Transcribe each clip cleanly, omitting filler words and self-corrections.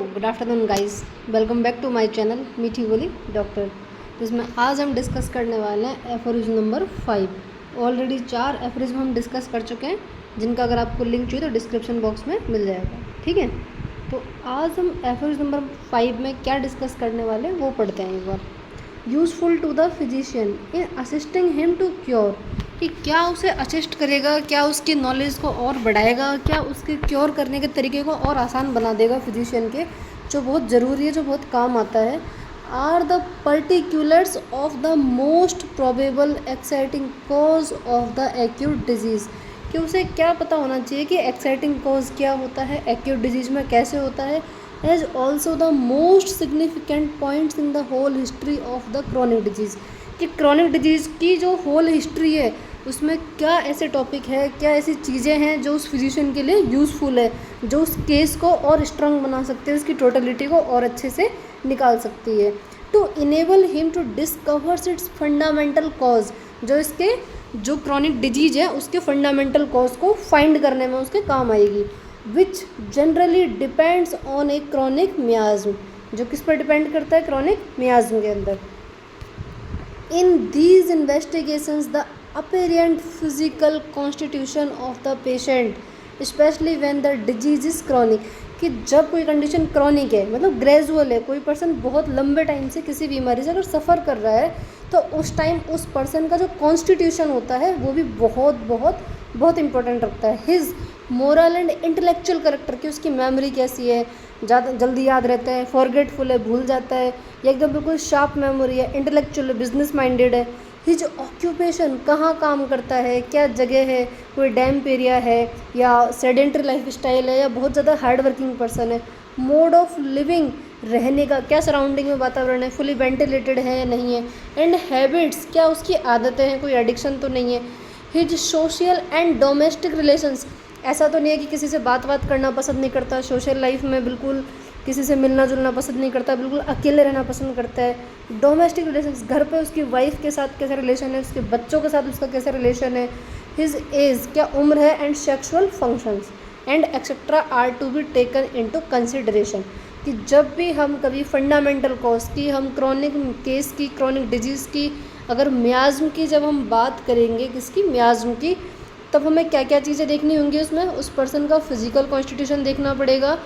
Good afternoon guys, welcome back to my channel Meethi Boli doctor. जिसमें आज हम डिस्कस करने वाले हैं एफोरिज्म नंबर 5। ऑलरेडी 4 एफोरिज्म हम डिस्कस कर चुके हैं, जिनका अगर आपको लिंक चाहिए तो डिस्क्रिप्शन बॉक्स में मिल जाएगा। ठीक है, तो आज हम एफोरिज्म नंबर 5 में क्या डिस्कस करने वाले हैं वो पढ़ते हैं एक बार। Useful to the physician in assisting him to cure, कि क्या उसे असिस्ट करेगा, क्या उसकी नॉलेज को और बढ़ाएगा, क्या उसके क्योर करने के तरीके को और आसान बना देगा फिजिशियन के, जो बहुत ज़रूरी है, जो बहुत काम आता है। Are the particulars of the most probable exciting cause of the acute disease, कि उसे क्या पता होना चाहिए कि एक्साइटिंग कॉज क्या होता है, एक्यूट डिजीज़ में कैसे होता है। As also the most significant points in the whole history of the chronic disease, कि क्रॉनिक डिजीज़ की जो होल हिस्ट्री है उसमें क्या ऐसे टॉपिक है, क्या ऐसी चीज़ें हैं जो उस फिजिशियन के लिए यूज़फुल है, जो उस केस को और स्ट्रांग बना सकते हैं, उसकी टोटलिटी को और अच्छे से निकाल सकती है। To enable him to discover its fundamental cause, जो इसके जो क्रॉनिक डिजीज है उसके फंडामेंटल कॉज को फाइंड करने में उसके काम आएगी। Which generally depends on a chronic मियाज्म, जो किस पर डिपेंड करता है, क्रॉनिक मियाज्म के अंदर। In these investigations the apparent physical constitution of the patient, especially when the disease is chronic, कि जब कोई कंडीशन क्रॉनिक है, मतलब ग्रेजुअल है, कोई पर्सन बहुत लंबे टाइम से किसी बीमारी से अगर सफ़र कर रहा है, तो उस टाइम उस पर्सन का जो कॉन्स्टिट्यूशन होता है वो भी बहुत बहुत बहुत इंपॉर्टेंट रखता है। His moral and intellectual character, की उसकी मेमोरी कैसी है, ज़्यादा जल्दी याद रहता है, फॉरगेटफुल है, भूल जाता है, या एकदम बिल्कुल शार्प मेमोरी है, इंटेलेक्चुअल है, बिजनेस माइंडेड है। हिज ऑक्यूपेशन, कहाँ काम करता है, क्या जगह है, कोई डैम्प एरिया है या सेडेंटरी लाइफ स्टाइल है या बहुत ज़्यादा हार्ड वर्किंग पर्सन है। मोड ऑफ लिविंग, रहने का क्या सराउंडिंग में वातावरण है, फुली वेंटिलेटेड है या नहीं है। एंड हैबिट्स, क्या उसकी आदतें हैं, कोई एडिक्शन तो नहीं है। His social and domestic relations, ऐसा तो नहीं है कि किसी से बात करना पसंद नहीं करता, सोशल लाइफ में बिल्कुल किसी से मिलना जुलना पसंद नहीं करता, बिल्कुल अकेले रहना पसंद करता है। डोमेस्टिक रिलेशंस, घर पे उसकी वाइफ के साथ कैसा रिलेशन है, उसके बच्चों के साथ उसका कैसा रिलेशन है। हिज एज, क्या उम्र है, and sexual functions and etcetera are to be taken into consideration, कि जब भी हम कभी फंडामेंटल कॉज की, हम क्रॉनिक केस की, क्रॉनिक डिजीज़ की, अगर मियाज्म की जब हम बात करेंगे, किसकी, मियाज्म की, तब हमें क्या क्या चीज़ें देखनी होंगी उसमें। उस पर्सन का फिजिकल कॉन्स्टिट्यूशन देखना पड़ेगा,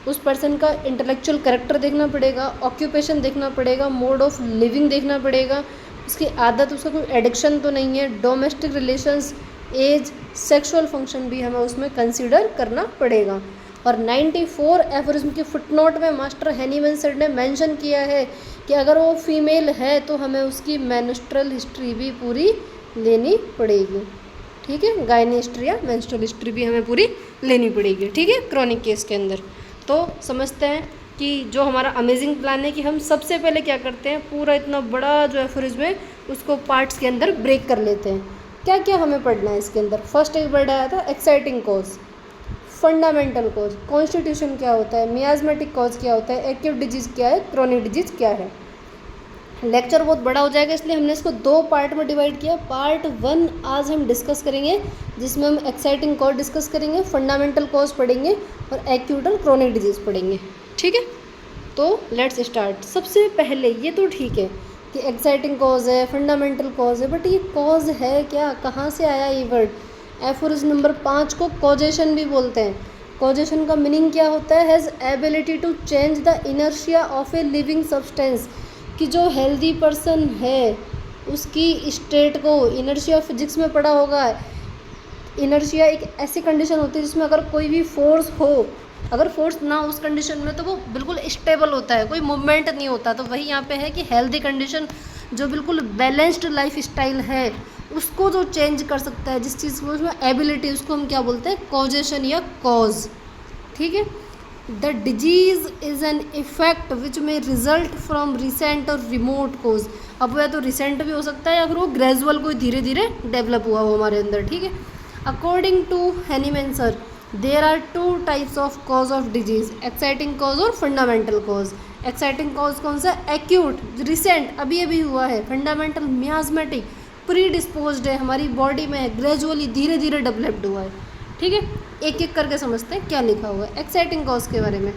उस पर्सन का इंटेलेक्चुअल कैरेक्टर देखना पड़ेगा, ऑक्यूपेशन देखना पड़ेगा, मोड ऑफ लिविंग देखना पड़ेगा, उसकी आदत, उसका कोई एडिक्शन तो नहीं है, domestic relations, age, sexual function भी हमें उसमें कंसीडर करना पड़ेगा। और 94 एफोरिज्म के फुटनोट में मास्टर हेनीमैन सर ने मेंशन किया है कि अगर वो फीमेल है तो हमें उसकी मेंस्ट्रुअल हिस्ट्री भी पूरी लेनी पड़ेगी। ठीक है, गायनी हिस्ट्री या मेंस्ट्रुअल हिस्ट्री भी हमें पूरी लेनी पड़ेगी। ठीक है, क्रॉनिक केस के अंदर। तो समझते हैं कि जो हमारा अमेजिंग प्लान है कि हम सबसे पहले क्या करते हैं, पूरा इतना बड़ा जो एफोरिज्म है उसको पार्ट्स के अंदर ब्रेक कर लेते हैं। क्या क्या हमें पढ़ना है इसके अंदर। फर्स्ट एक वर्ड आया था exciting cause, fundamental cause, constitution क्या होता है, मियाज्मेटिक कॉज क्या होता है, एक्यूट डिजीज़ क्या है, क्रॉनिक डिजीज़ क्या है। लेक्चर बहुत बड़ा हो जाएगा, इसलिए हमने इसको 2 पार्ट में डिवाइड किया। पार्ट 1 आज हम डिस्कस करेंगे, जिसमें हम एक्साइटिंग कॉज डिस्कस करेंगे, फंडामेंटल कॉज पढ़ेंगे और एक्यूट और क्रॉनिक डिजीज़ पढ़ेंगे। ठीक है, तो लेट्स स्टार्ट। सबसे पहले ये तो ठीक है कि एक्साइटिंग कॉज है, फंडामेंटल कॉज है, बट ये कॉज है क्या, कहाँ से आया ये वर्ड। एफोरिज्म नंबर 5 को कॉजेशन भी बोलते हैं। कॉजेशन का मीनिंग क्या होता है, has ability to change the inertia of a living substance, कि जो हेल्दी पर्सन है उसकी स्टेट को, इनर्शिया फिजिक्स में पढ़ा होगा, इनर्शिया एक ऐसी कंडीशन होती है जिसमें अगर कोई भी फोर्स हो, अगर फोर्स ना हो उस कंडीशन में तो वो बिल्कुल स्टेबल होता है, कोई मूवमेंट नहीं होता। तो वही यहाँ पे है कि हेल्दी कंडीशन, जो बिल्कुल बैलेंस्ड लाइफ स्टाइल है, उसको जो चेंज कर सकता है, जिस चीज़ को उसमें एबिलिटी, उसको हम क्या बोलते हैं, कॉजेशन या कॉज। ठीक है, the disease is an effect which में रिजल्ट फ्रॉम रिसेंट और रिमोट कोज। अब वो या तो रिसेंट भी हो सकता है या फिर वो ग्रेजुअल कोई धीरे धीरे डेवलप हुआ हो हमारे अंदर। ठीक है, according to Hahnemann sir there are 2 types of cause of disease, exciting cause और फंडामेंटल कॉज। एक्साइटिंग कॉज कौन सा, एक्यूट, रिसेंट, अभी अभी हुआ है। फंडामेंटल, मियाज्मेटिक, प्री डिस्पोज्ड है, हमारी बॉडी में है, ग्रेजुअली धीरे धीरे डेवलप्ड हुआ है। ठीक है, एक एक करके समझते हैं क्या लिखा हुआ है एक्साइटिंग कॉज के बारे में।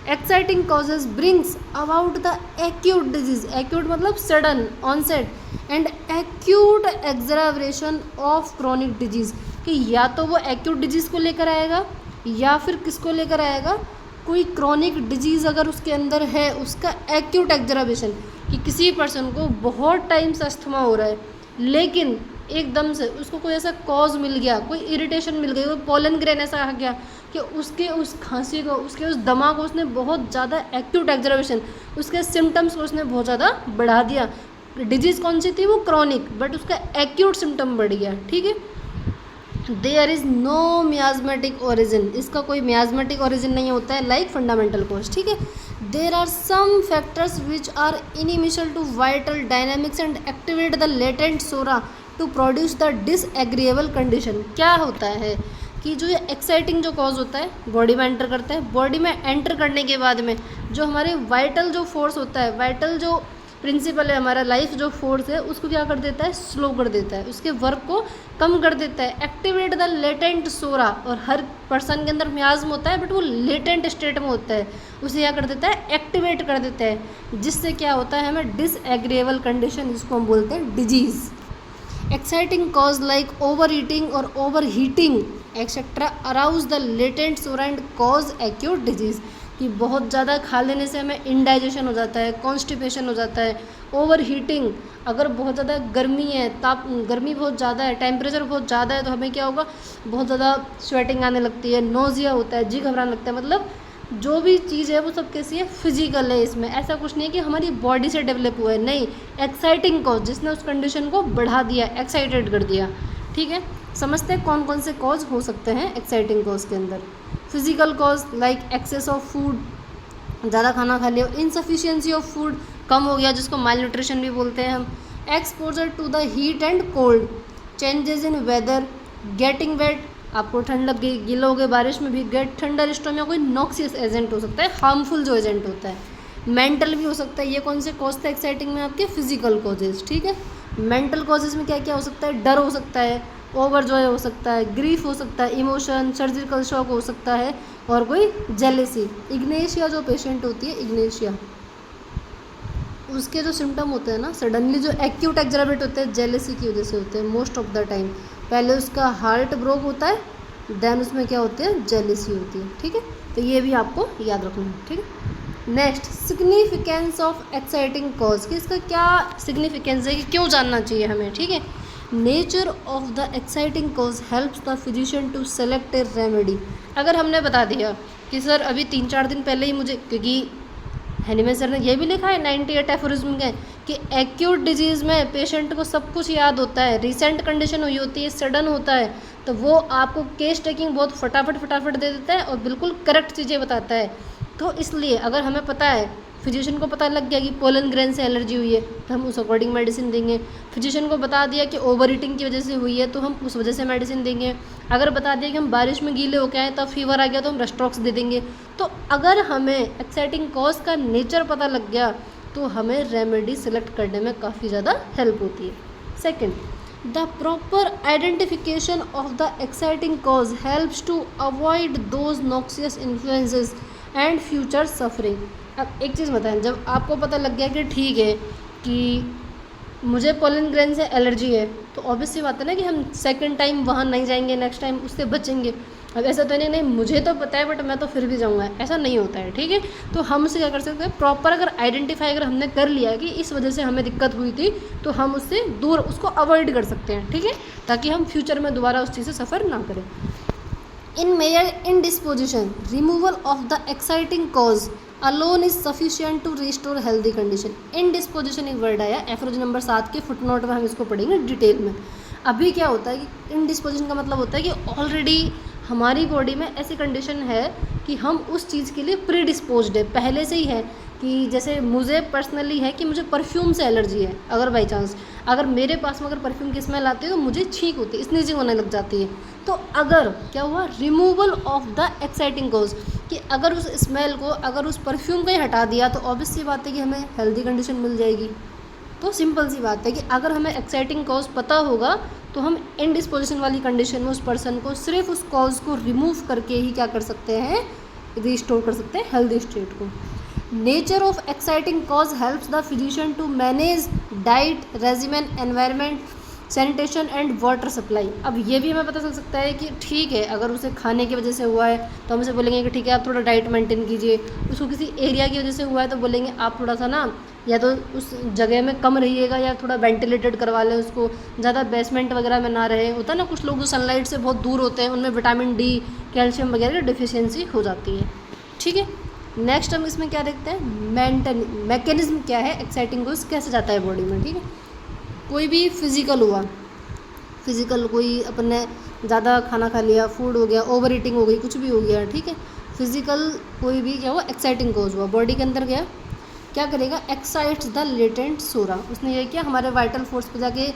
Exciting causes brings about the acute disease, acute मतलब sudden onset and acute exacerbation of chronic disease, कि या तो वो एक्यूट डिजीज़ को लेकर आएगा या फिर किसको लेकर आएगा, कोई क्रोनिक डिजीज़ अगर उसके अंदर है उसका एक्यूट एग्जरावेशन, कि किसी पर्सन को बहुत टाइम से अस्थमा हो रहा है लेकिन एकदम से उसको कोई ऐसा कॉज मिल गया, कोई इरिटेशन मिल गई, कोई पोलन ग्रेन ऐसा आ गया कि उसके उस खांसी को, उसके उस दमा को उसने बहुत ज़्यादा एक्यूट एग्जरावेशन, उसके सिम्टम्स को उसने बहुत ज़्यादा बढ़ा दिया। डिजीज़ कौन सी थी, वो क्रॉनिक, बट उसका एक्यूट सिम्टम बढ़ गया, ठीक है। There is no miasmatic origin, इसका कोई मियाजमेटिक ओरिजिन नहीं होता है लाइक फंडामेंटल कॉज, ठीक है। There are some factors which are initial to vital dynamics and activate the latent psora to produce the disagreeable condition. क्या होता है कि जो ये एक्साइटिंग जो कॉज होता है बॉडी में एंटर करता है, बॉडी में एंटर करने के बाद में जो हमारे वाइटल जो फोर्स होता है, वाइटल जो प्रिंसिपल है हमारा, लाइफ जो फोर्स है, उसको क्या कर देता है, स्लो कर देता है, उसके वर्क को कम कर देता है। एक्टिवेट द लेटेंट सोरा, और हर पर्सन के अंदर मियाज्म होता है बट वो लेटेंट स्टेट में होता है, उसे क्या कर देता है, एक्टिवेट कर देता है, जिससे क्या होता है हमें डिसएग्रीएबल कंडीशन, जिसको हम बोलते हैं disease. Exciting cause like over eating और over heating etcetera arouse the latent psora and cause acute disease, कि बहुत ज़्यादा खा लेने से हमें इंडाइजेशन हो जाता है, कॉन्स्टिपेशन हो जाता है। ओवर हीटिंग, अगर बहुत ज़्यादा गर्मी है, गर्मी बहुत ज़्यादा है, टेम्परेचर बहुत ज़्यादा है, तो हमें क्या होगा, बहुत ज़्यादा स्वेटिंग आने लगती है, नोजिया होता है, जी घबराने लगता है। मतलब जो भी चीज़ है वो सब कैसी है, फिजिकल है, इसमें ऐसा कुछ नहीं है कि हमारी बॉडी से डेवलप हुआ है, नहीं, एक्साइटिंग कॉज जिसने उस कंडीशन को बढ़ा दिया, एक्साइटेड कर दिया, ठीक है। समझते हैं कौन कौन से कॉज हो सकते हैं एक्साइटिंग कॉज के अंदर। Physical cause like excess of food, ज़्यादा खाना खा लिया, इनसफिशियंसी ऑफ फूड, कम हो गया, जिसको माल न्यूट्रिशन भी बोलते हैं हम। Exposure to the heat and cold, changes in weather, getting wet, आपको ठंड लग गई, गीला हो गए, बारिश में भीग गए, ठंडर स्टोम, या कोई नॉक्सियस एजेंट हो सकता है, हार्मफुल जो एजेंट होता है। मेंटल भी हो सकता है। ये कौन से कॉज थे एक्साइटिंग में, आपके फिजिकल कॉजेज, ठीक है। मेंटल कॉजेज में क्या क्या हो सकता है, डर हो सकता है, ओवर जॉय हो सकता है, ग्रीफ हो सकता है, इमोशन, सर्जिकल शॉक हो सकता है, और कोई जेलेसी। इग्नेशिया जो पेशेंट होती है, इग्नेशिया, उसके जो सिम्टम होते हैं ना, सडनली जो एक्यूट एग्जराबेट होते हैं, जेलेसी की वजह से होते हैं मोस्ट ऑफ द टाइम। पहले उसका हार्ट ब्रोक होता है, देन उसमें क्या होती है, जेलेसी होती है, ठीक है। तो ये भी आपको याद रखना है, ठीक है। Next, significance of exciting cause, कि इसका क्या सिग्निफिकेंस है, कि क्यों जानना चाहिए हमें, ठीक है। Nature of the exciting cause helps the physician to select a remedy. अगर हमने बता दिया कि सर अभी 3-4 दिन पहले ही मुझे, क्योंकि हैनीमैन सर ने यह भी लिखा है 98 एफोरिज्म के, कि एक्यूट डिजीज़ में पेशेंट को सब कुछ याद होता है, रिसेंट कंडीशन हुई होती है, सडन होता है, तो वो आपको केस टेकिंग बहुत फटाफट दे देता है और बिल्कुल करेक्ट चीज़ें बताता है। तो इसलिए अगर हमें पता है, फिजिशियन को पता लग गया कि पोलन ग्रेन से एलर्जी हुई है, तो हम उस अकॉर्डिंग मेडिसिन देंगे। फिजिशियन को बता दिया कि ओवर ईटिंग की वजह से हुई है, तो हम उस वजह से मेडिसिन देंगे। अगर बता दिया कि हम बारिश में गीले होके आए, तब फीवर आ गया, तो हम रेस्ट्रॉक्स दे देंगे। तो अगर हमें एक्साइटिंग कॉज का नेचर पता लग गया, तो हमें रेमेडी सेलेक्ट करने में काफ़ी ज़्यादा हेल्प होती है। Second, the proper identification of the exciting cause helps to avoid those noxious influences and future suffering. अब एक चीज़ बताएं, जब आपको पता लग गया कि ठीक है कि मुझे पोलन ग्रेन से एलर्जी है, तो ऑब्वियस सी बात है ना कि हम सेकंड टाइम वहाँ नहीं जाएंगे, नेक्स्ट टाइम उससे बचेंगे। अब ऐसा तो नहीं मुझे तो पता है बट मैं तो फिर भी जाऊँगा, ऐसा नहीं होता है, ठीक है। तो हम उसे क्या कर सकते हैं, प्रॉपर अगर आइडेंटिफाई अगर हमने कर लिया कि इस वजह से हमें दिक्कत हुई थी, तो हम उससे दूर, उसको अवॉइड कर सकते हैं, ठीक है, ताकि हम फ्यूचर में दोबारा उस चीज़ से सफ़र ना करें। In major indisposition, removal of the exciting cause alone is sufficient to restore healthy condition. Indisposition एक वर्ड आया एफरोज नंबर 7 के फुटनोट में, हम इसको पढ़ेंगे डिटेल में। अभी क्या होता है कि इंडिस्पोजिशन का मतलब होता है कि ऑलरेडी हमारी बॉडी में ऐसी कंडीशन है कि हम उस चीज़ के लिए प्रीडिस्पोज्ड है, पहले से ही है। कि जैसे मुझे पर्सनली है कि मुझे परफ्यूम से एलर्जी है, अगर बाई चांस अगर मेरे पास में अगर परफ्यूम की स्मेल आती है तो मुझे छींक होती है, स्नीजिंग होने लग जाती है। तो अगर क्या हुआ, removal of the exciting cause, कि अगर उस स्मेल को, अगर उस परफ्यूम को ही हटा दिया, तो ऑब्वियस सी बात है कि हमें हेल्दी कंडीशन मिल जाएगी। तो सिंपल सी बात है कि अगर हमें एक्साइटिंग कॉज पता होगा, तो हम इंडिस्पोजिशन वाली कंडीशन में उस पर्सन को सिर्फ उस कॉज को रिमूव करके ही क्या कर सकते हैं, रिस्टोर कर सकते हैं हेल्दी स्टेट को। Nature of exciting cause helps the physician to manage diet, regimen, environment, sanitation and water supply. अब ये भी हमें पता चल सकता है कि ठीक है, अगर उसे खाने की वजह से हुआ है तो हम उसे बोलेंगे कि ठीक है आप थोड़ा डाइट मेंटेन कीजिए। उसको किसी एरिया की वजह से हुआ है तो बोलेंगे आप थोड़ा सा ना या तो उस जगह में कम रहिएगा या थोड़ा वेंटिलेटेड करवा लें उसको, ज़्यादा बेसमेंट वगैरह में ना रहे। होता है ना कुछ लोग जो सनलाइट से बहुत दूर होते हैं उनमें विटामिन डी, कैल्शियम वगैरह की डिफिशियंसी हो जाती है। ठीक है, नेक्स्ट हम इसमें क्या देखते हैं, मैकेनिज्म क्या है एक्साइटिंग कोज कैसे जाता है बॉडी में। ठीक है, कोई भी फिज़िकल हुआ, फिज़िकल कोई अपने ज़्यादा खाना खा लिया, फूड हो गया, ओवर ईटिंग हो गई, कुछ भी हो गया। ठीक है, फिज़िकल कोई भी क्या हुआ एक्साइटिंग कोज हुआ बॉडी के अंदर गया, क्या करेगा, एक्साइट्स द लेटेंट सोरा। उसने ये किया हमारे वाइटल फोर्स पे जाके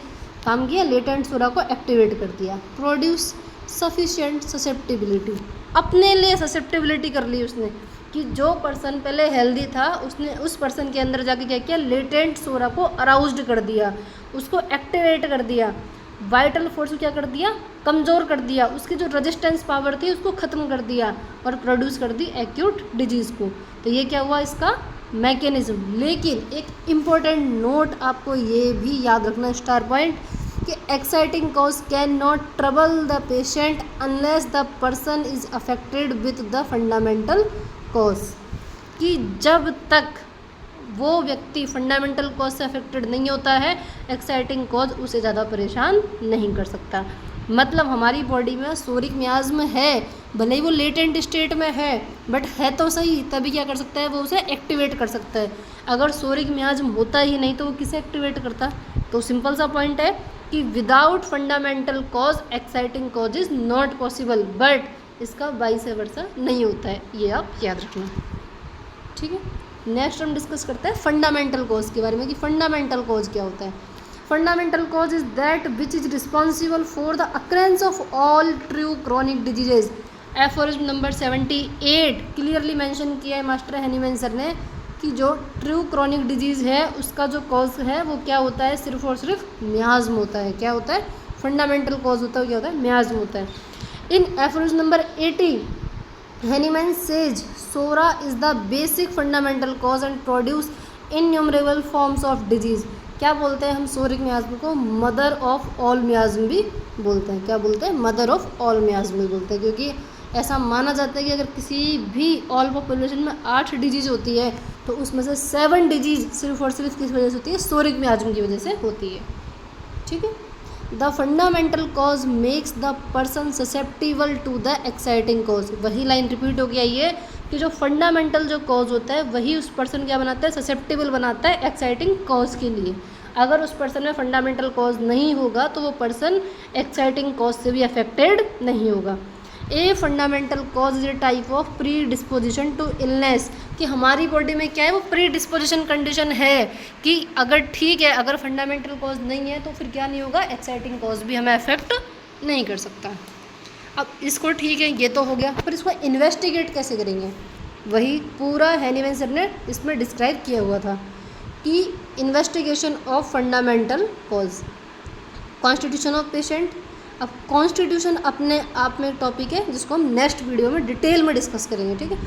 काम किया, लेटेंट सोरा को एक्टिवेट कर दिया। प्रोड्यूस सफिशिएंट ससेप्टिबिलिटी, अपने लिए ससेप्टिबिलिटी कर ली उसने कि जो पर्सन पहले हेल्दी था उसने उस पर्सन के अंदर जाके क्या किया, लेटेंट सोरा को अराउज्ड कर दिया, उसको एक्टिवेट कर दिया, वाइटल फोर्स को क्या कर दिया, कमज़ोर कर दिया, उसकी जो रेजिस्टेंस पावर थी उसको ख़त्म कर दिया और प्रोड्यूस कर दी एक्यूट डिजीज़ को। तो ये क्या हुआ इसका मैकेनिज्म। लेकिन एक इम्पोर्टेंट नोट आपको ये भी याद रखना, स्टार पॉइंट, कि exciting cause can not trouble the patient unless the person is affected with the fundamental cause, कि जब तक वो व्यक्ति फंडामेंटल कॉज से अफेक्टेड नहीं होता है एक्साइटिंग कॉज उसे ज़्यादा परेशान नहीं कर सकता। मतलब हमारी बॉडी में सोरिक मियाज्म है, भले ही वो लेटेंट स्टेट में है बट है तो सही, तभी क्या कर सकता है वो उसे एक्टिवेट कर सकता है। अगर सोरिक मियाज्म होता ही नहीं तो वो किसे एक्टिवेट करता। तो सिंपल सा पॉइंट है कि without fundamental cause exciting cause is not possible, but इसका वाइस वर्सा नहीं होता है, ये आप याद रखना। ठीक है, नेक्स्ट हम डिस्कस करते हैं फंडामेंटल कॉज के बारे में कि फंडामेंटल कॉज क्या होता है। Fundamental cause is that which is responsible for the occurrence of all true chronic diseases. Aphorism number 78 clearly mention किया है मास्टर हैनीमैन सर ने कि जो ट्रू क्रॉनिक डिजीज़ है उसका जो कॉज है वो क्या होता है, सिर्फ और सिर्फ मियाज्म होता है। क्या होता है, फंडामेंटल कॉज होता है, क्या होता है, मियाज्म होता है। In aphorism number 80 Hahnemann says psora is the basic fundamental cause and produce innumerable forms of disease. क्या बोलते हैं हम सोरिक मियाज्म को, मदर ऑफ ऑल मियाज्म भी बोलते हैं। क्या बोलते हैं, मदर ऑफ ऑल मियाज्म भी बोलते हैं, क्योंकि ऐसा माना जाता है कि अगर किसी भी ऑल पॉपुलेशन में 8 डिजीज़ होती है तो उसमें से 7 डिजीज़ सिर्फ और सिर्फ किस वजह से होती है, सोरिक मियाज्म की वजह से होती है। ठीक है, the fundamental cause makes the person susceptible to the exciting cause. वही लाइन रिपीट हो गया ये कि जो फंडामेंटल जो कॉज होता है वही उस पर्सन क्या बनाता है, ससेप्टिबल बनाता है एक्साइटिंग कॉज के लिए। अगर उस पर्सन में फंडामेंटल कॉज नहीं होगा तो वो पर्सन एक्साइटिंग कॉज से भी अफेक्टेड नहीं होगा। A fundamental cause is a type of predisposition to illness, कि हमारी बॉडी में क्या है, वो प्री डिस्पोजिशन कंडीशन है कि अगर ठीक है, अगर फंडामेंटल कॉज नहीं है तो फिर क्या नहीं होगा, एक्साइटिंग कॉज भी हमें अफेक्ट नहीं कर सकता। अब इसको ठीक है ये तो हो गया, फिर इसको इन्वेस्टिगेट कैसे करेंगे, वही पूरा हैनीमैन सर ने इसमें डिस्क्राइब किया हुआ था कि investigation of fundamental cause, constitution of patient. अब कॉन्स्टिट्यूशन अपने आप में एक टॉपिक है जिसको हम नेक्स्ट वीडियो में डिटेल में डिस्कस करेंगे। ठीक है,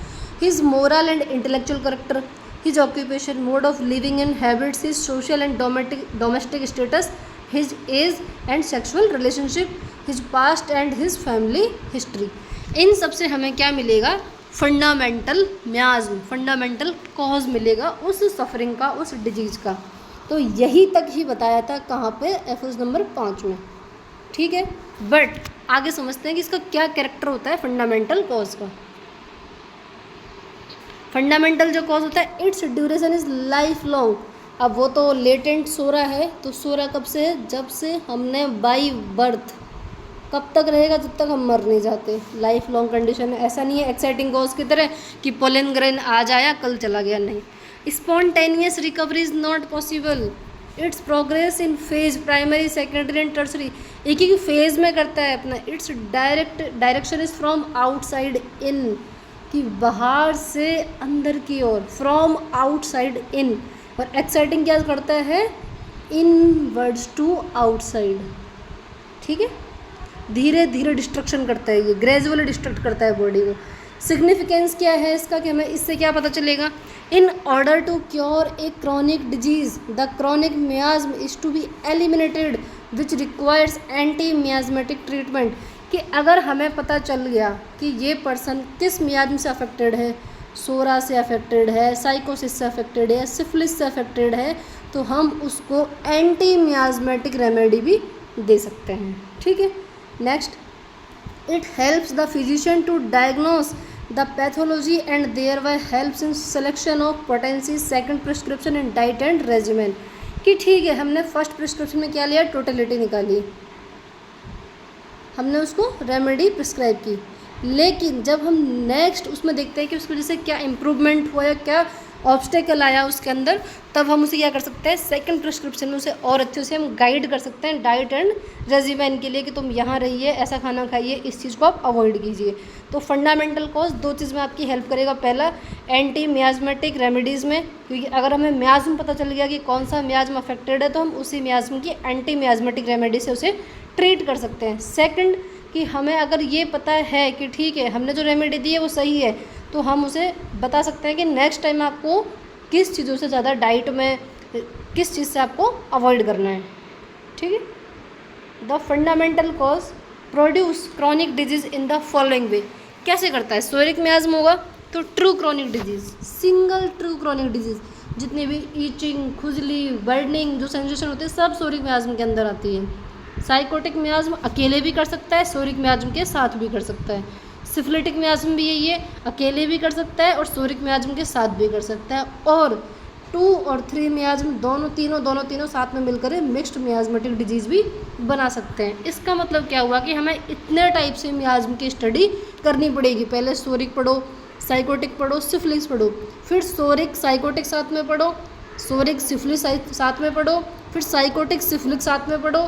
his moral and intellectual character, his occupation, mode of living and habits, his social and domestic status, his age and sexual relationship, his past and his family history. इन सब से हमें क्या मिलेगा, फंडामेंटल मियाज्म, फंडामेंटल कॉज मिलेगा उस suffering का, उस डिजीज़ का। तो यही तक ही बताया था कहाँ पे, एफएस नंबर 5 में। ठीक है, बट आगे समझते हैं कि इसका क्या कैरेक्टर होता है फंडामेंटल कॉज का। फंडामेंटल जो कॉज होता है it's duration is life long. अब वो तो लेटेंट सोरा है, तो सोरा कब से है, जब से हमने बाई बर्थ, कब तक रहेगा, जब तक हम मर नहीं जाते, लाइफ लॉन्ग कंडीशन है। ऐसा नहीं है एक्साइटिंग कॉज की तरह कि पोलन ग्रेन आज आया कल चला गया, नहीं। Spontaneous recovery is not possible, it's progress in phase, primary, secondary and tertiary, एक ही फेज में करता है अपना। Its direction is from outside in, कि बाहर से अंदर की ओर, फ्रॉम आउटसाइड इन। और एक्साइटिंग क्या करता है, इनवर्ड्स टू आउटसाइड। ठीक है, धीरे धीरे डिस्ट्रक्शन करता है, ये ग्रेजुअली डिस्ट्रक्ट करता है बॉडी को। सिग्निफिकेंस क्या है इसका कि हमें इससे क्या पता चलेगा, in order to cure a chronic disease the chronic miasm is to be eliminated which requires anti miasmatic treatment, कि अगर हमें पता चल गया कि ये पर्सन किस मियाज्म से अफेक्टेड है, सोरा से अफेक्टेड है, साइकोसिस से अफेक्टेड है, सिफिलिस से अफेक्टेड है, तो हम उसको एंटी मियाजमेटिक रेमेडी भी दे सकते हैं। ठीक है, next, it helps the physician to diagnose the pathology and thereby helps in selection of potency second prescription in diet and regimen, कि ठीक है हमने फर्स्ट प्रिस्क्रिप्शन में क्या लिया, टोटलिटी निकाली, हमने उसको रेमेडी प्रिस्क्राइब की, लेकिन जब हम नेक्स्ट उसमें देखते हैं कि उसकी वजह से क्या इम्प्रूवमेंट हुआ या क्या ऑब्स्टेकल आया उसके अंदर, तब हम उसे क्या कर सकते हैं, सेकंड प्रिस्क्रिप्शन में उसे और अच्छे से हम गाइड कर सकते हैं डाइट एंड रेजिमेन के लिए कि तुम यहाँ रहिए, ऐसा खाना खाइए, इस चीज़ को आप अवॉइड कीजिए। तो फंडामेंटल कॉज दो चीज़ में आपकी हेल्प करेगा, पहला एंटी मियाजमेटिक रेमेडीज़ में, क्योंकि अगर हमें मियाज्म पता चल गया कि कौन सा मियाज्म अफेक्टेड है तो हम उसी मियाज्म की एंटी मियाजमेटिक रेमेडी से उसे ट्रीट कर सकते हैं। सेकेंड, कि हमें अगर ये पता है कि ठीक है हमने जो रेमेडी दी है वो सही है, तो हम उसे बता सकते हैं कि नेक्स्ट टाइम आपको किस चीज़ों से ज़्यादा डाइट में किस चीज़ से आपको अवॉइड करना है। ठीक है, the fundamental cause produce chronic disease in the following वे, कैसे करता है, सोरिक मियाज्म होगा तो true chronic disease, single true chronic disease, जितने भी ईचिंग, खुजली, बर्निंग जो सेंसेशन होते हैं सब सोरिक मियाज्म के अंदर आती है। साइकोटिक मियाज्म अकेले भी कर सकता है, सोरिक मियाज्म के साथ भी कर सकता है। सिफिलिटिक मियाज्म भी यही है, अकेले भी कर सकता है और सोरिक मियाज्म के साथ भी कर सकता है। और 2 और 3 मियाज्म दोनों तीनों साथ में मिलकर मिक्स्ड मियाजमेटिक डिजीज़ भी बना सकते हैं। इसका मतलब क्या हुआ कि हमें इतने टाइप से मियाज्म की स्टडी करनी पड़ेगी, पहले सोरिक पढ़ो, साइकोटिक पढ़ो, सिफिलिस पढ़ो, फिर सोरिक साइकोटिक साथ में पढ़ो, सोरिक सिफिलिस साथ में पढ़ो, फिर साइकोटिक सिफिलिक साथ में पढ़ो,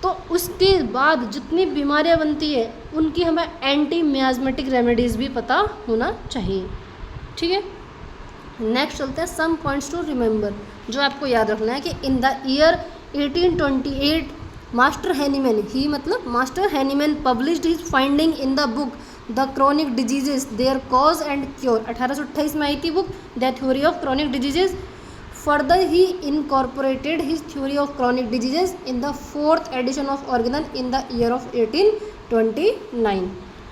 तो उसके बाद जितनी बीमारियां बनती है उनकी हमें एंटी मियाजमेटिक रेमेडीज़ भी पता होना चाहिए। ठीक है, नेक्स्ट चलते हैं सम पॉइंट्स टू रिमेंबर, जो आपको याद रखना है कि in the year 1828 master Hahnemann published his finding in the book the chronic diseases their cause and cure. 1828 में आई थी book the theory of chronic diseases. Further, he incorporated his theory of chronic diseases in the 4th edition of Organon in the year of 1829।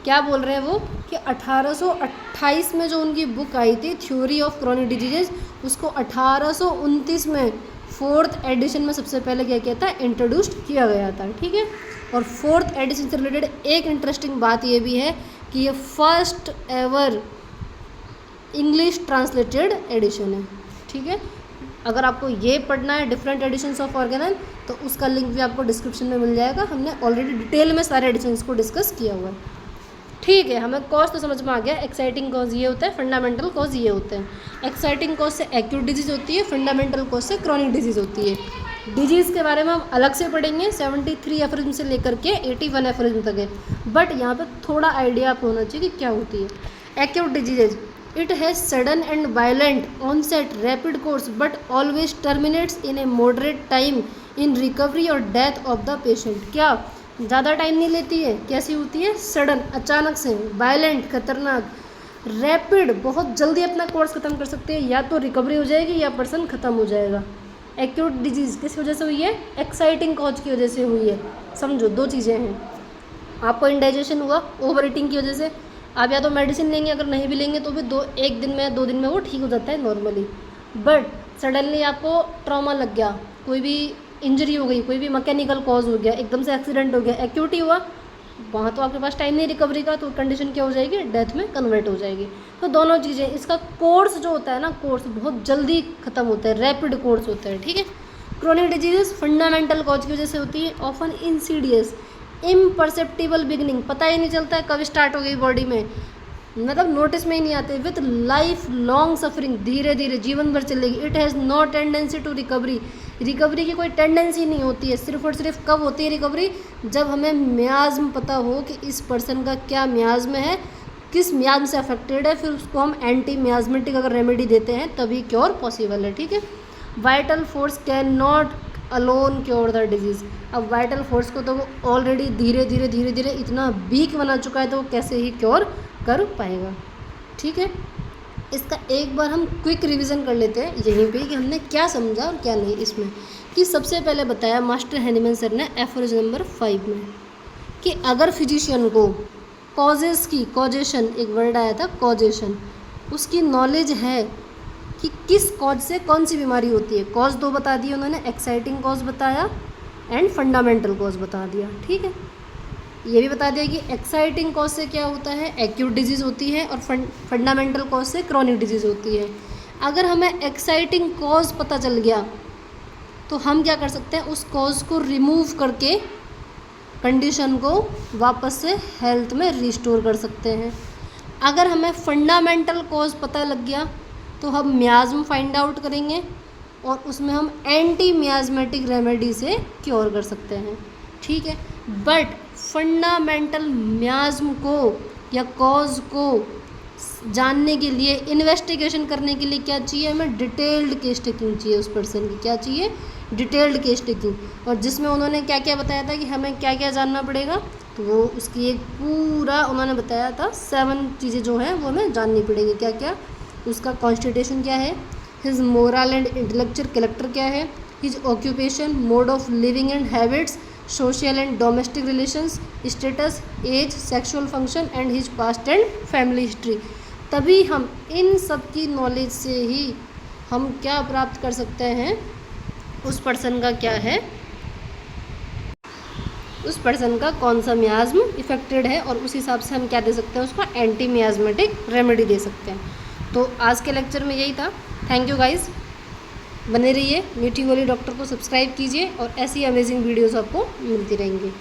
क्या बोल रहे हैं वो कि 1828 में जो उनकी बुक आई थी थ्योरी ऑफ क्रॉनिक डिजीजेस, उसको 1829 में 4th एडिशन में सबसे पहले क्या किया था, इंट्रोड्यूस्ड किया गया था। ठीक है, और 4th एडिशन से रिलेटेड एक इंटरेस्टिंग बात ये भी है कि ये first ever English translated edition है। ठीक है, अगर आपको ये पढ़ना है डिफरेंट एडिशंस ऑफ ऑर्गेनन तो उसका लिंक भी आपको डिस्क्रिप्शन में मिल जाएगा, हमने ऑलरेडी डिटेल में सारे एडिशंस को डिस्कस किया हुआ है। ठीक है, हमें कॉज तो समझ में आ गया, एक्साइटिंग कॉज ये होता है, फंडामेंटल कॉज ये होते हैं। एक्साइटिंग कॉज से एक्यूट डिजीज़ होती है, फंडामेंटल कॉज से क्रॉनिक डिजीज़ होती है। डिजीज़ के बारे में हम अलग से पढ़ेंगे, 73 एफरिज्म से लेकर के 81 एफरिज्म तक है, बट यहाँ पर थोड़ा आइडिया आपको होना चाहिए कि क्या होती है। Acute diseases, it has sudden and violent onset, rapid course but always terminates in a moderate time in recovery or death of the patient। क्या ज़्यादा टाइम नहीं लेती है, कैसी होती है, सडन, अचानक से, वायलेंट, खतरनाक, रैपिड, बहुत जल्दी अपना कोर्स ख़त्म कर सकते हैं, या तो रिकवरी हो जाएगी या पर्सन ख़त्म हो जाएगा। एक्यूट डिजीज़ किस वजह से हुई है, एक्साइटिंग कॉज की वजह से हुई है। समझो दो चीज़ें हैं, आपको इंडाइजेशन हुआ ओवर ईटिंग की वजह से, आप या तो मेडिसिन लेंगे, अगर नहीं भी लेंगे तो भी 1 दिन में 2 दिन में वो ठीक हो जाता है नॉर्मली, बट सडनली आपको ट्रॉमा लग गया, कोई भी इंजरी हो गई, कोई भी मैकेनिकल कॉज हो गया, एकदम से एक्सीडेंट हो गया, एक्यूट ही हुआ, वहाँ तो आपके पास टाइम नहीं रिकवरी का, तो कंडीशन क्या हो जाएगी, डेथ में कन्वर्ट हो जाएगी। तो दोनों चीज़ें, इसका कोर्स जो होता है ना, कोर्स बहुत जल्दी ख़त्म होता है, रैपिड कोर्स होता है। ठीक है, क्रोनिक डिजीजेस फंडामेंटल कॉज की वजह से होती है, ऑफन इंसीडियस, इम्परसेप्टिबल बिगनिंग, पता ही नहीं चलता है कब स्टार्ट हो गई बॉडी में, मतलब नोटिस में ही नहीं आते, विथ लाइफ लॉन्ग सफरिंग, धीरे धीरे जीवन भर चलेगी। It has no tendency to recovery, recovery की कोई टेंडेंसी नहीं होती है, सिर्फ और सिर्फ कब होती है रिकवरी, जब हमें मियाज्म पता हो कि इस पर्सन का क्या मियाज्म है, किस मियाज्म से अफेक्टेड है, फिर उसको हम एंटी मियाजमेटिक अगर रेमेडी देते हैं तभी क्योर पॉसिबल है। ठीक है, vital force can not alone cure the disease. अब वाइटल फोर्स को तो वो ऑलरेडी धीरे धीरे इतना वीक बना चुका है तो वो कैसे ही क्योर कर पाएगा। ठीक है, इसका एक बार हम क्विक रिवीजन कर लेते हैं यहीं पे कि हमने क्या समझा और क्या नहीं इसमें। कि सबसे पहले बताया मास्टर हैनीमैन सर ने एफोरिज्म नंबर 5 में कि अगर फिजिशियन को कॉजेस की, कॉजेशन एक वर्ड आया था कॉजेशन, उसकी नॉलेज है कि किस कॉज से कौन सी बीमारी होती है। कॉज दो बता दिए उन्होंने, एक्साइटिंग कॉज बताया एंड फंडामेंटल कॉज बता दिया। ठीक है, ये भी बता दिया कि एक्साइटिंग कॉज से क्या होता है, एक्यूट डिजीज़ होती है, और फंडामेंटल कॉज से क्रॉनिक डिजीज़ होती है। अगर हमें एक्साइटिंग कॉज पता चल गया तो हम क्या कर सकते हैं, उस कॉज को रिमूव करके कंडीशन को वापस से हेल्थ में रिस्टोर कर सकते हैं। अगर हमें फंडामेंटल कॉज पता लग गया तो हम मियाज्म फाइंड आउट करेंगे और उसमें हम एंटी मियाज्मेटिक रेमेडी से क्योर कर सकते हैं। ठीक है, बट फंडामेंटल मियाज्म को या कॉज को जानने के लिए, इन्वेस्टिगेशन करने के लिए क्या चाहिए, हमें डिटेल्ड केस टेकिंग चाहिए। उस पर्सन की क्या चाहिए, डिटेल्ड केस टेकिंग। और जिसमें उन्होंने क्या क्या बताया था कि हमें क्या क्या जानना पड़ेगा, तो वो उसकी एक पूरा उन्होंने बताया था 7 चीज़ें जो हैं वो हमें जाननी पड़ेंगी। क्या क्या, उसका कॉन्स्टिट्यूशन क्या है, his moral and intellectual character क्या है, his occupation, mode of living and habits, social and domestic relations, status, age, sexual function and his past and family history. तभी हम इन सब की नॉलेज से ही हम क्या प्राप्त कर सकते हैं, उस पर्सन का क्या है, उस पर्सन का कौन सा मियाज्म इफेक्टेड है, और उस हिसाब से हम क्या दे सकते हैं, उसका एंटी मियाज्मेटिक रेमेडी दे सकते हैं। तो आज के लेक्चर में यही था। थैंक यू गाइस, बने रहिए। मीठी बोली डॉक्टर को सब्सक्राइब कीजिए और ऐसी अमेजिंग वीडियोस आपको मिलती रहेंगी।